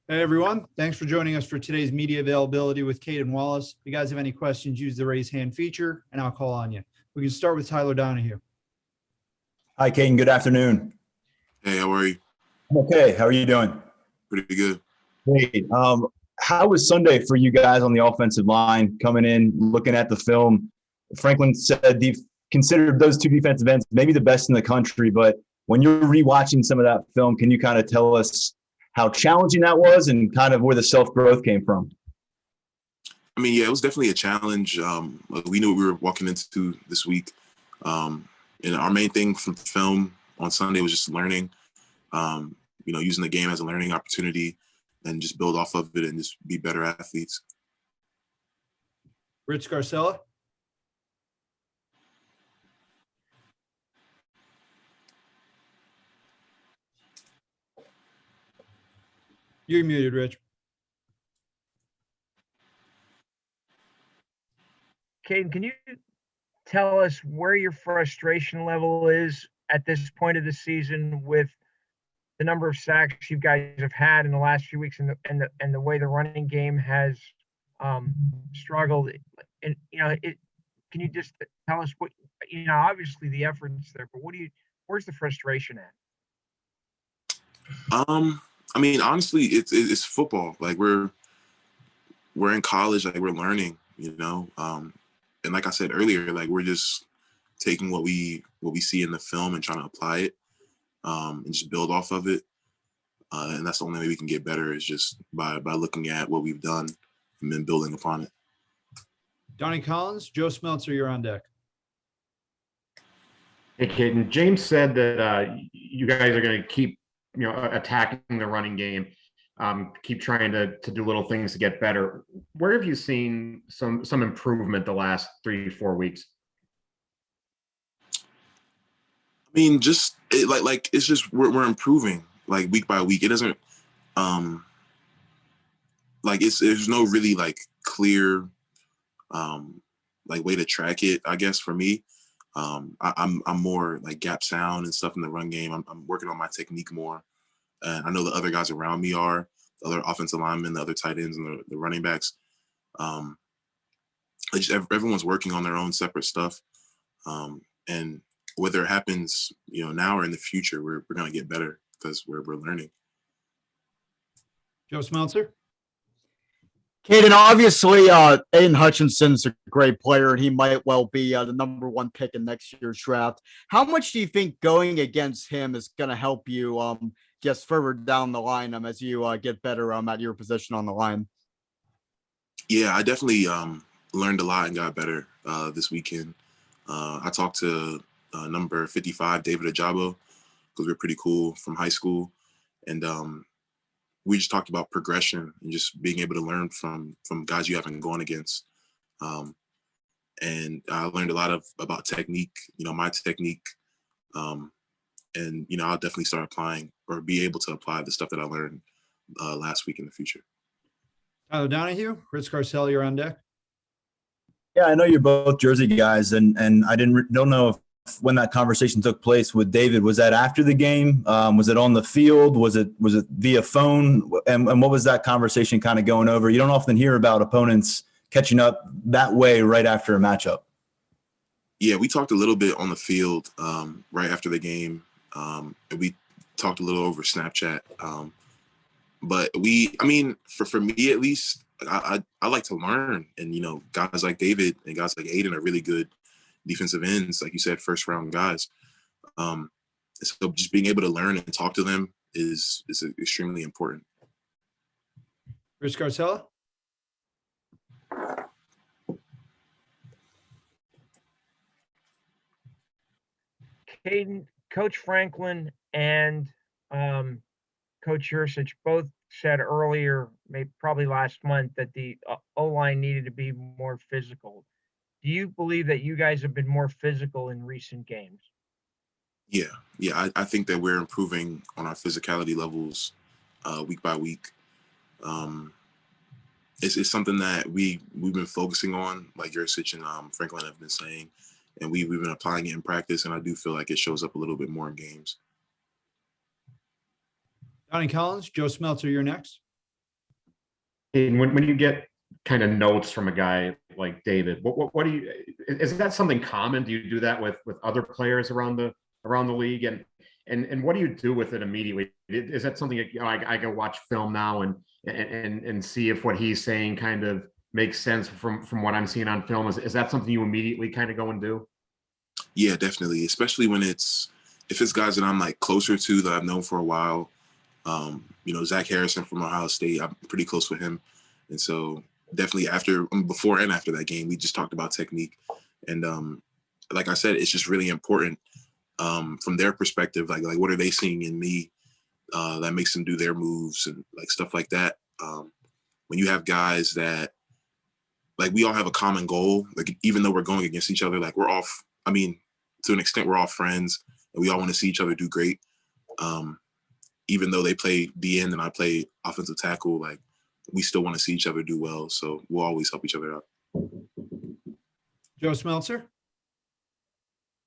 Hey everyone, thanks for joining us for today's media availability with Caedan Wallace. If you guys have any questions, use the raise hand feature and I'll call on you. We can start with Tyler Donahue. Hi, Caden. Good afternoon. Hey, how are you? I'm okay. How are you doing? Pretty good. Great. How was Sunday for you guys on the offensive line coming in, looking at the film? Franklin said he considered those two defensive ends maybe the best in the country, but when you're rewatching some of that film, can you kind of tell us how challenging that was and kind of where the self-growth came from? I mean, yeah, it was definitely a challenge. We knew what we were walking into this week. And our main thing from film on Sunday was just learning, using the game as a learning opportunity and just build off of it and just be better athletes. Rich Garcella. You're muted, Rich. Caden, can you tell us where your frustration level is at this point of the season with the number of sacks you guys have had in the last few weeks and the way the running game has struggled? And can you just tell us what obviously the effort's there, but where's the frustration at? I mean, honestly, it's football. Like we're in college, like we're learning, and like I said earlier, like we're just taking what we see in the film and trying to apply it, and just build off of it. And that's the only way we can get better is just by looking at what we've done and then building upon it. Donnie Collins, Joe Smeltzer, you're on deck. Hey, Caden. James said that you guys are going to keep attacking the running game, keep trying to do little things to get better. Where have you seen some improvement the last 3-4 weeks? I mean, just it's just we're improving like week by week. It doesn't there's no really like clear way to track it. I guess for me, I'm more like gap sound and stuff in the run game. I'm working on my technique more. And I know the other guys around me are, the other offensive linemen, the other tight ends, and the running backs. Everyone's working on their own separate stuff. And whether it happens, now or in the future, we're going to get better because we're learning. Joe Smeltzer. Caden, obviously, Aiden Hutchinson's a great player, and he might well be the number 1 pick in next year's draft. How much do you think going against him is going to help you just further down the line as you get better at your position on the line? Yeah, I definitely learned a lot and got better this weekend. I talked to number 55, David Ajabo, because we're pretty cool from high school. And we just talked about progression and just being able to learn from guys you haven't gone against. And I learned a lot about technique, my technique. And, I'll definitely start applying or be able to apply the stuff that I learned last week in the future. Tyler Donahue, Rich Garcella, you're on deck. Yeah, I know you're both Jersey guys, and I don't know if when that conversation took place with David, was that after the game? Was it on the field? Was it via phone? And what was that conversation kind of going over? You don't often hear about opponents catching up that way right after a matchup. Yeah, we talked a little bit on the field right after the game. And we talked a little over Snapchat. But for me at least, I like to learn. And, guys like David and guys like Aiden are really good defensive ends, like you said, first round guys. So just being able to learn and talk to them is extremely important. Rich Garcella. Caden, Coach Franklin and Coach Yursich both said earlier, probably last month, that the O-line needed to be more physical. Do you believe that you guys have been more physical in recent games? Yeah. I think that we're improving on our physicality levels week by week. It's something that we've been focusing on, like Yursich and Franklin have been saying, and we've been applying it in practice, and I do feel like it shows up a little bit more in games. Donnie Collins, Joe Smeltzer, you're next. And when you get kind of notes from a guy like David, what do you, is that something common? Do you do that with other players around the league? And what do you do with it immediately? Is that something that, I go watch film now and see if what he's saying kind of makes sense from what I'm seeing on film? Is that something you immediately kind of go and do? Yeah, definitely. Especially when if it's guys that I'm like closer to that I've known for a while. Zach Harrison from Ohio State, I'm pretty close with him. And so definitely before and after that game, we just talked about technique. And like I said, it's just really important from their perspective, like what are they seeing in me that makes them do their moves and like stuff like that. When you have guys that like we all have a common goal, like even though we're going against each other, like we're all, to an extent, we're all friends and we all want to see each other do great. Even though they play D end and I play offensive tackle, like we still want to see each other do well. So we'll always help each other out. Joe Smeltzer.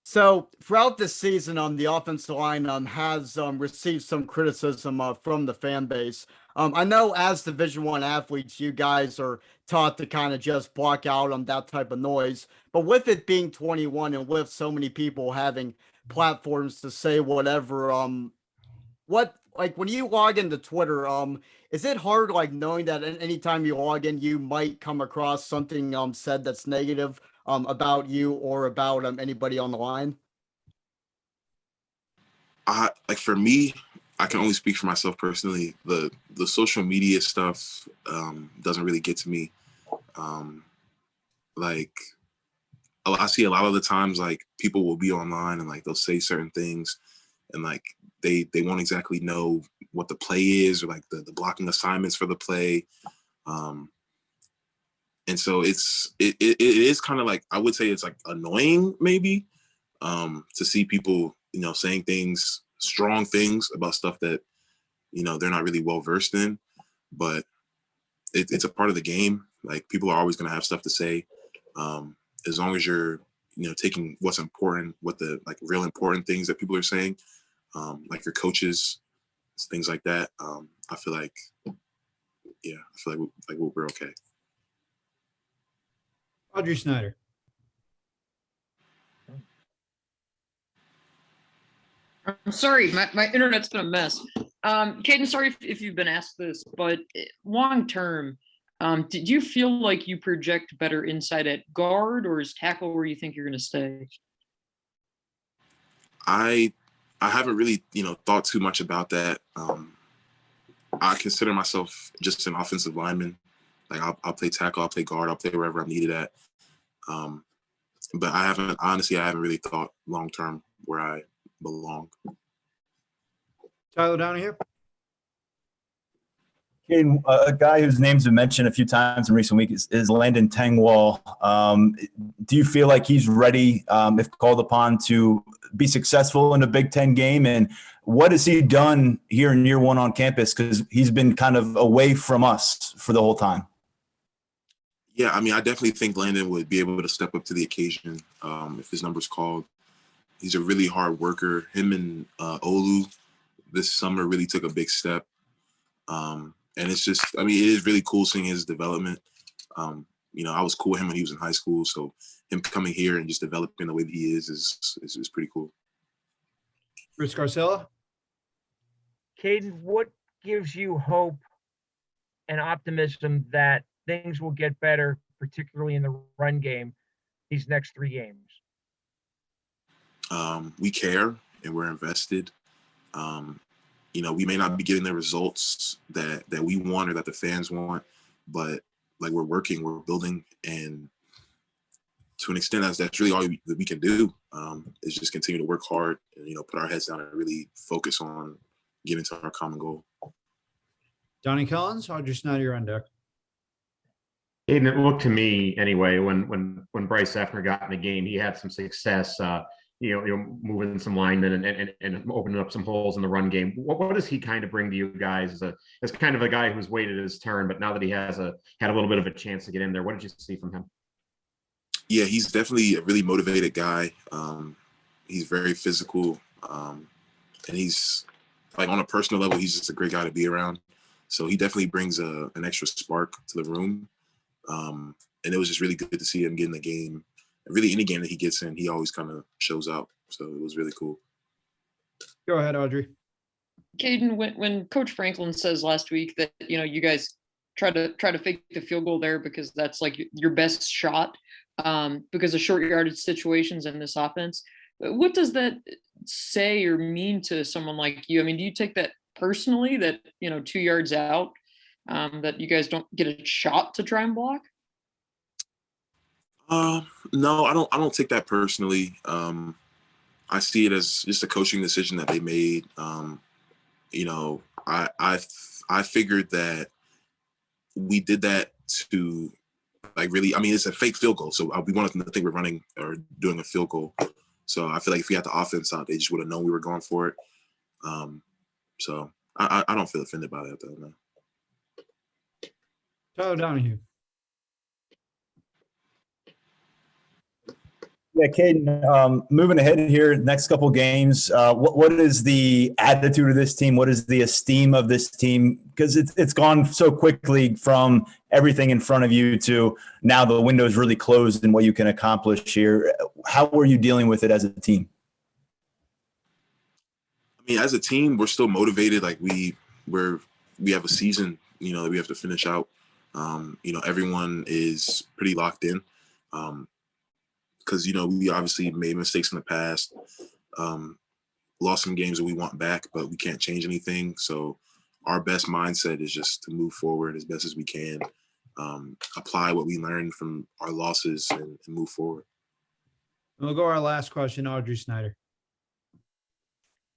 So throughout this season, the offensive line has received some criticism from the fan base. I know as Division I athletes, you guys are taught to kind of just block out on that type of noise. But with it being 21 and with so many people having platforms to say whatever, when you log into Twitter, is it hard knowing that anytime you log in, you might come across something said that's negative about you or about anybody on the line? For me, I can only speak for myself personally. The social media stuff doesn't really get to me. I see a lot of the times like people will be online and like they'll say certain things and like they won't exactly know what the play is or like the blocking assignments for the play. And so it is kind of like, I would say it's like annoying maybe to see people, saying strong things about stuff that, they're not really well versed in, but it's a part of the game. Like people are always going to have stuff to say. As long as you're, taking what's important, what the like real important things that people are saying, like your coaches, things like that. I feel like we're okay. Audrey Snyder. I'm sorry, my internet's been a mess. Caedan, sorry if you've been asked this, but long term, did you feel like you project better inside at guard, or is tackle where you think you're going to stay? I haven't really, thought too much about that. I consider myself just an offensive lineman. Like I'll play tackle, I'll play guard, I'll play wherever I'm needed at. But I haven't really thought long term where I belong. Tyler Donahue. A guy whose name's been mentioned a few times in recent weeks is Landon Tengwall. Do you feel like he's ready, if called upon, to be successful in a Big Ten game? And what has he done here in year one on campus? Because he's been kind of away from us for the whole time. Yeah, I definitely think Landon would be able to step up to the occasion if his number's called. He's a really hard worker. Him and Olu this summer really took a big step. And it's just, it is really cool seeing his development. I was cool with him when he was in high school. So him coming here and just developing the way that he is pretty cool. Rich Garcella. Caedan, what gives you hope and optimism that things will get better, particularly in the run game, these next 3 games? We care and we're invested. We may not be getting the results that we want or that the fans want, but like we're working, we're building, and to an extent, that's really all that we can do is just continue to work hard and, put our heads down and really focus on getting to our common goal. Donnie Collins, Audrey Snyder, you're on deck. And it looked to me anyway, when Bryce Effner got in the game, he had some success, moving some linemen and opening up some holes in the run game. What does he kind of bring to you guys as kind of a guy who's waited his turn, but now that he has had a little bit of a chance to get in there, what did you see from him? Yeah, he's definitely a really motivated guy. He's very physical, and he's like on a personal level, he's just a great guy to be around. So he definitely brings an extra spark to the room. And it was just really good to see him get in the game. Really, any game that he gets in, he always kind of shows out. So it was really cool. Go ahead, Audrey. Caden, when Coach Franklin says last week that you guys try to fake the field goal there because that's like your best shot because of short yardage situations in this offense, what does that say or mean to someone like you? I mean, do you take that personally that 2 yards out that you guys don't get a shot to try and block? No, I don't take that personally. I see it as just a coaching decision that they made. I figured that we did that to really. I mean, it's a fake field goal, so we wanted them to think we're running or doing a field goal. So I feel like if we had the offense out, they just would have known we were going for it. So I don't feel offended by that though. No. Tyler Donahue. Yeah, Caden, moving ahead here, next couple games, what is the attitude of this team? What is the esteem of this team? Because it's gone so quickly from everything in front of you to now the window is really closed in what you can accomplish here. How are you dealing with it as a team? I mean, as a team, we're still motivated. Like we have a season, that we have to finish out. Everyone is pretty locked in. Because we obviously made mistakes in the past, lost some games that we want back, but we can't change anything. So our best mindset is just to move forward as best as we can, apply what we learned from our losses and move forward. We'll go our last question, Audrey Snyder.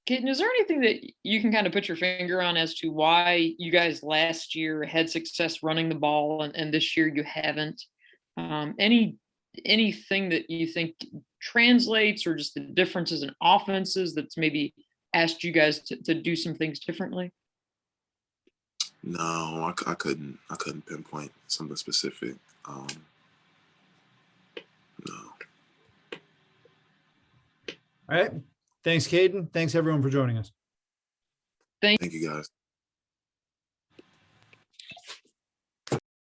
Caden, is there anything that you can kind of put your finger on as to why you guys last year had success running the ball and this year you haven't? Anything that you think translates or just the differences in offenses that's maybe asked you guys to do some things differently? No, I couldn't pinpoint something specific. No. All right. Thanks, Caden. Thanks everyone for joining us. Thank you guys.